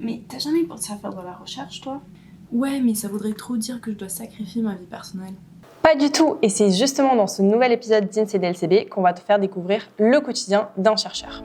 Mais t'as jamais pensé à faire de la recherche, toi? Ouais, mais ça voudrait trop dire que je dois sacrifier ma vie personnelle. Pas du tout, et c'est justement dans ce nouvel épisode d'INSEE-DLCB qu'on va te faire découvrir le quotidien d'un chercheur.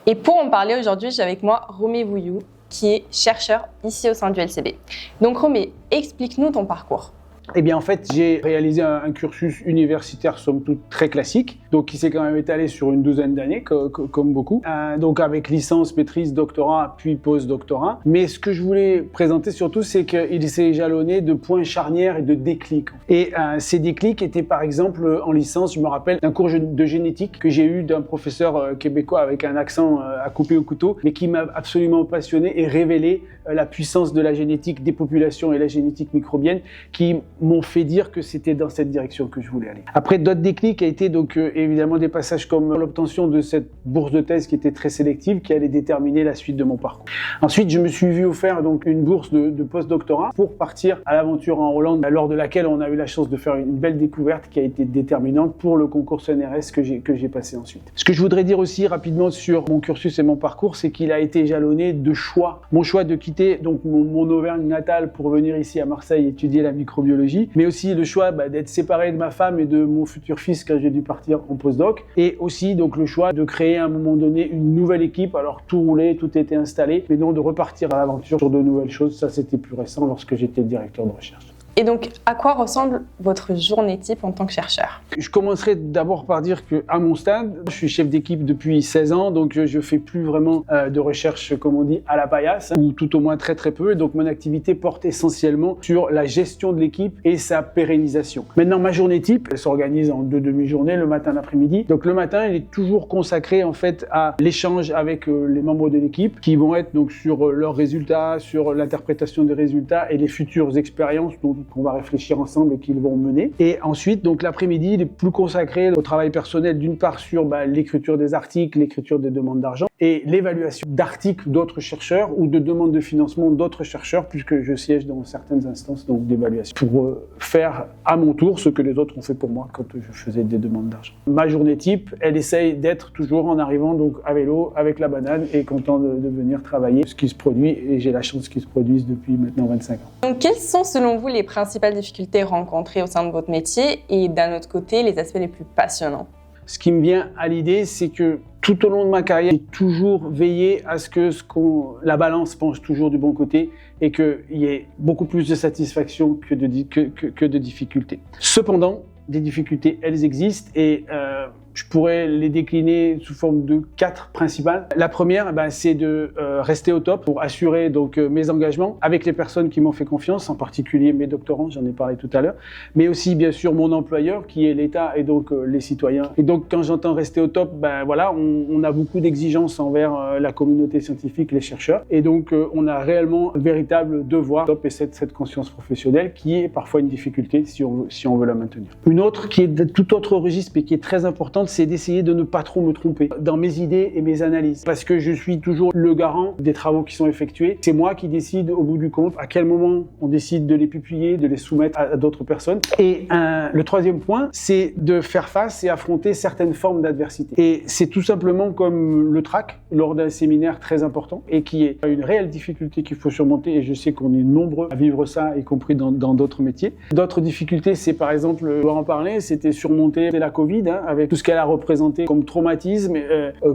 Et pour en parler aujourd'hui, j'ai avec moi Romé Vouillou, qui est chercheur ici au sein du LCB. Donc Romé, explique-nous ton parcours. Eh bien, en fait, j'ai réalisé un cursus universitaire, somme toute, très classique, donc qui s'est quand même étalé sur une douzaine d'années, comme beaucoup. Donc avec licence, maîtrise, doctorat, puis post-doctorat. Mais ce que je voulais présenter surtout, c'est qu'il s'est jalonné de points charnières et de déclics. Et ces déclics étaient, par exemple, en licence, je me rappelle d'un cours de génétique que j'ai eu d'un professeur québécois avec un accent à couper au couteau, mais qui m'a absolument passionné et révélé la puissance de la génétique des populations et la génétique microbienne qui m'ont fait dire que c'était dans cette direction que je voulais aller. Après, d'autres déclics a été donc évidemment des passages comme l'obtention de cette bourse de thèse qui était très sélective, qui allait déterminer la suite de mon parcours. Ensuite, je me suis vu offert donc une bourse de post-doctorat pour partir à l'aventure en Hollande, lors de laquelle on a eu la chance de faire une belle découverte qui a été déterminante pour le concours CNRS que j'ai passé ensuite. Ce que je voudrais dire aussi rapidement sur mon cursus et mon parcours, c'est qu'il a été jalonné de choix. Mon choix de quitter donc mon Auvergne natale pour venir ici à Marseille étudier la microbiologie, mais aussi le choix d'être séparé de ma femme et de mon futur fils quand j'ai dû partir en postdoc, et aussi donc le choix de créer à un moment donné une nouvelle équipe. Alors tout roulait, tout était installé, mais non de repartir à l'aventure sur de nouvelles choses. Ça, c'était plus récent lorsque j'étais directeur de recherche. Et donc, à quoi ressemble votre journée type en tant que chercheur? Je commencerai d'abord par dire qu'à mon stade, je suis chef d'équipe depuis 16 ans, donc je fais plus vraiment de recherche, comme on dit, à la paillasse, ou tout au moins très très peu. Et donc mon activité porte essentiellement sur la gestion de l'équipe et sa pérennisation. Maintenant, ma journée type, elle s'organise en 2 demi-journées, le matin, l'après-midi. Donc le matin, il est toujours consacré en fait à l'échange avec les membres de l'équipe, qui vont être donc sur leurs résultats, sur l'interprétation des résultats et les futures expériences qu'on va réfléchir ensemble et qu'ils vont mener. Et ensuite, donc l'après-midi, il est plus consacré au travail personnel, d'une part sur l'écriture des articles, l'écriture des demandes d'argent et l'évaluation d'articles d'autres chercheurs ou de demandes de financement d'autres chercheurs, puisque je siège dans certaines instances donc d'évaluation pour faire à mon tour ce que les autres ont fait pour moi quand je faisais des demandes d'argent. Ma journée type, elle essaye d'être toujours en arrivant donc à vélo avec la banane et content de venir travailler ce qui se produit, et j'ai la chance qu'il se produise depuis maintenant 25 ans. Donc quelles sont selon vous les principales difficultés rencontrées au sein de votre métier et d'un autre côté les aspects les plus passionnants? Ce qui me vient à l'idée, c'est que tout au long de ma carrière, j'ai toujours veillé à ce que la balance penche toujours du bon côté et qu'il y ait beaucoup plus de satisfaction que de difficultés. Cependant, des difficultés, elles existent et je pourrais les décliner sous forme de 4 principales. La première, c'est de rester au top pour assurer donc mes engagements avec les personnes qui m'ont fait confiance, en particulier mes doctorants, j'en ai parlé tout à l'heure, mais aussi bien sûr mon employeur qui est l'État et donc les citoyens. Et donc quand j'entends rester au top, on a beaucoup d'exigences envers la communauté scientifique, les chercheurs, et donc on a réellement un véritable devoir top et cette conscience professionnelle qui est parfois une difficulté si on veut la maintenir. Une autre qui est de tout autre registre mais qui est très importante, c'est d'essayer de ne pas trop me tromper dans mes idées et mes analyses, parce que je suis toujours le garant des travaux qui sont effectués. C'est moi qui décide au bout du compte à quel moment on décide de les publier, de les soumettre à d'autres personnes. Et le troisième point, c'est de faire face et affronter certaines formes d'adversité. Et c'est tout simplement comme le trac lors d'un séminaire très important et qui est une réelle difficulté qu'il faut surmonter, et je sais qu'on est nombreux à vivre ça, y compris dans d'autres métiers. D'autres difficultés, c'est par exemple, je dois en parler, c'était surmonter la Covid, avec tout ce qu'elle a représenté comme traumatisme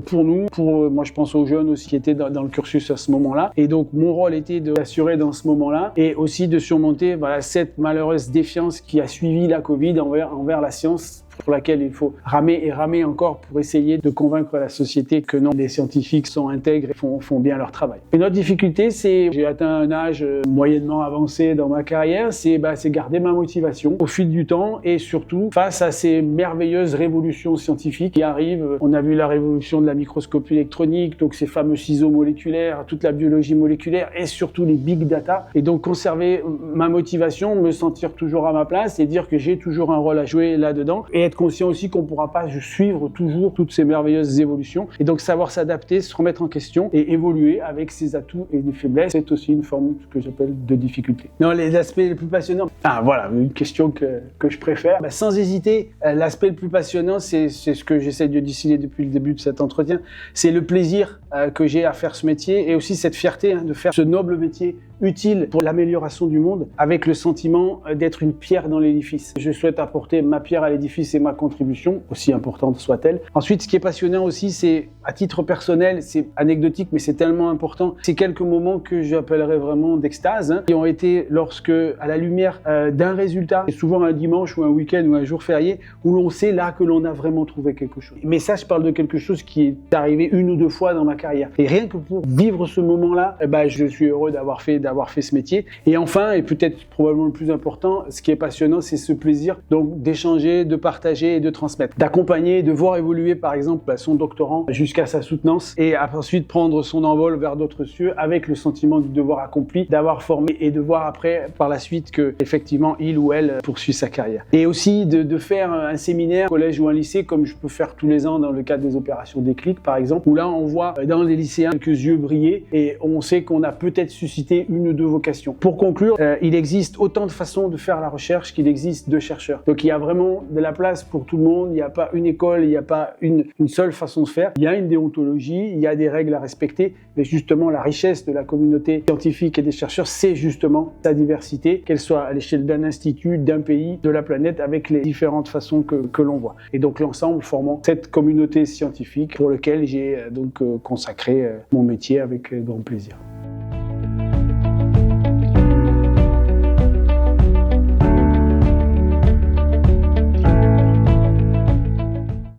pour nous, moi je pense aux jeunes aussi qui étaient dans le cursus à ce moment-là. Et donc mon rôle était d'assurer dans ce moment-là et aussi de surmonter cette malheureuse défiance qui a suivi la Covid envers la science, pour laquelle il faut ramer et ramer encore pour essayer de convaincre la société que non, les scientifiques sont intègres et font bien leur travail. Une autre difficulté, c'est j'ai atteint un âge moyennement avancé dans ma carrière, c'est garder ma motivation au fil du temps et surtout face à ces merveilleuses révolutions scientifiques qui arrivent. On a vu la révolution de la microscopie électronique, donc ces fameux ciseaux moléculaires, toute la biologie moléculaire et surtout les big data. Et donc conserver ma motivation, me sentir toujours à ma place et dire que j'ai toujours un rôle à jouer là-dedans et être conscient aussi qu'on ne pourra pas suivre toujours toutes ces merveilleuses évolutions. Et donc savoir s'adapter, se remettre en question et évoluer avec ses atouts et des faiblesses, c'est aussi une forme que j'appelle de difficulté. Non, les aspects les plus passionnants, voilà, une question que je préfère. Sans hésiter, l'aspect le plus passionnant, c'est ce que j'essaie de distiller depuis le début de cet entretien, c'est le plaisir que j'ai à faire ce métier et aussi cette fierté de faire ce noble métier utile pour l'amélioration du monde avec le sentiment d'être une pierre dans l'édifice. Je souhaite apporter ma pierre à l'édifice et ma contribution, aussi importante soit-elle. Ensuite, ce qui est passionnant aussi, c'est à titre personnel, c'est anecdotique, mais c'est tellement important. C'est quelques moments que j'appellerais vraiment d'extase, qui ont été lorsque, à la lumière d'un résultat, souvent un dimanche ou un week-end ou un jour férié, où l'on sait là que l'on a vraiment trouvé quelque chose. Mais ça, je parle de quelque chose qui est arrivé 1 ou 2 fois dans ma carrière. Et rien que pour vivre ce moment-là, je suis heureux d'avoir fait ce métier. Et enfin, et peut-être probablement le plus important, ce qui est passionnant, c'est ce plaisir donc d'échanger, de partager et de transmettre, d'accompagner, de voir évoluer par exemple son doctorant jusqu'à sa soutenance et ensuite prendre son envol vers d'autres cieux avec le sentiment du devoir accompli, d'avoir formé et de voir après par la suite que effectivement il ou elle poursuit sa carrière. Et aussi de faire un séminaire, collège ou un lycée comme je peux faire tous les ans dans le cadre des opérations Déclic par exemple, où là on voit dans les lycéens quelques yeux briller et on sait qu'on a peut-être suscité une ou 2 vocations. Pour conclure, il existe autant de façons de faire la recherche qu'il existe de chercheurs. Donc il y a vraiment de la place pour tout le monde, il n'y a pas une école, il n'y a pas une seule façon de faire. Il y a une déontologie, il y a des règles à respecter, mais justement la richesse de la communauté scientifique et des chercheurs, c'est justement sa diversité, qu'elle soit à l'échelle d'un institut, d'un pays, de la planète, avec les différentes façons que l'on voit. Et donc l'ensemble formant cette communauté scientifique pour laquelle j'ai donc consacré mon métier avec grand plaisir.